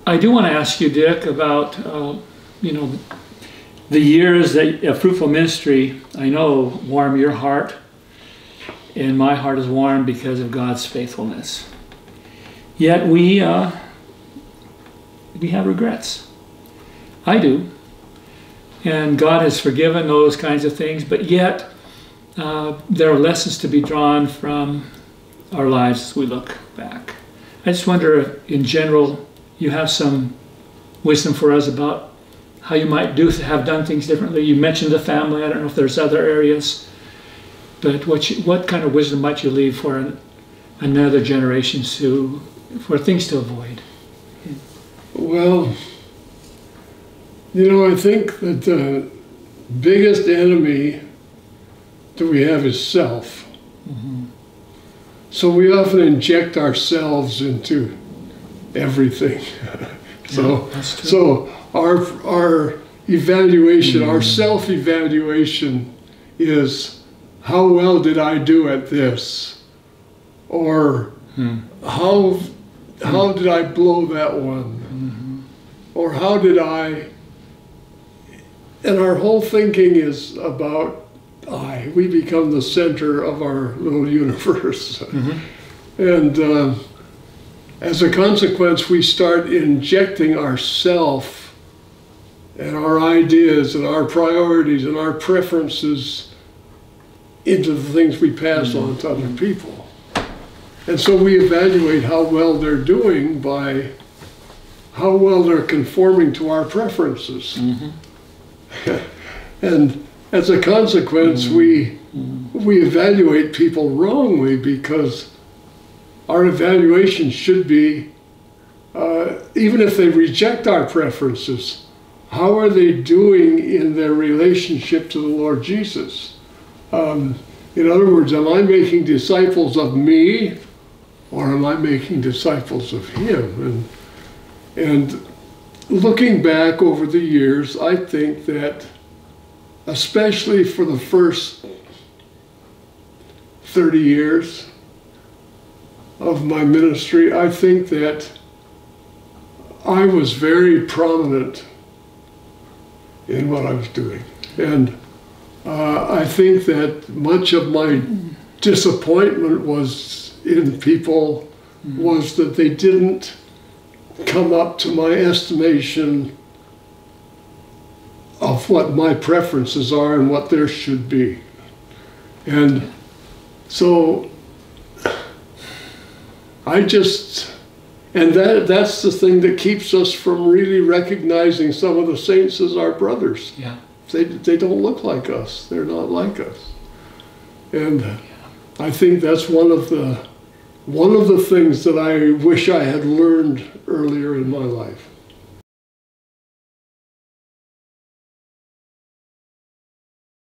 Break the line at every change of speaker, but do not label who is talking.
I do want to ask you, Dick, about you know, the years that a fruitful ministry, I know, warm your heart, and my heart is warm because of God's faithfulness. Yet we have regrets. I do. And God has forgiven those kinds of things, but yet there are lessons to be drawn from our lives as we look back. I just wonder if, in general, you have some wisdom for us about how you might have done things differently. You mentioned the family. I don't know if there's other areas, but what kind of wisdom might you leave for another generation for things to avoid?
Well, I think that the biggest enemy that we have is self. Mm-hmm. So we often inject ourselves into everything. So our evaluation, our self-evaluation is, how well did I do at this? Or how did I blow that one? Mm-hmm. Or how did I... And our whole thinking is about I. We become the center of our little universe. Mm-hmm. And as a consequence, we start injecting ourself and our ideas and our priorities and our preferences into the things we pass on to other people. And so we evaluate how well they're doing by how well they're conforming to our preferences. Mm-hmm. And as a consequence, we evaluate people wrongly, because our evaluation should be, even if they reject our preferences, how are they doing in their relationship to the Lord Jesus? In other words, am I making disciples of me, or am I making disciples of Him? And looking back over the years, I think that, especially for the first 30 years of my ministry, I think that I was very prominent in what I was doing. And I think that much of my disappointment was in people, was that they didn't come up to my estimation of what my preferences are and what theirs should be. And so that's the thing that keeps us from really recognizing some of the saints as our brothers.
Yeah.
They don't look like us. They're not like us. And I think that's one of the things that I wish I had learned earlier in my life.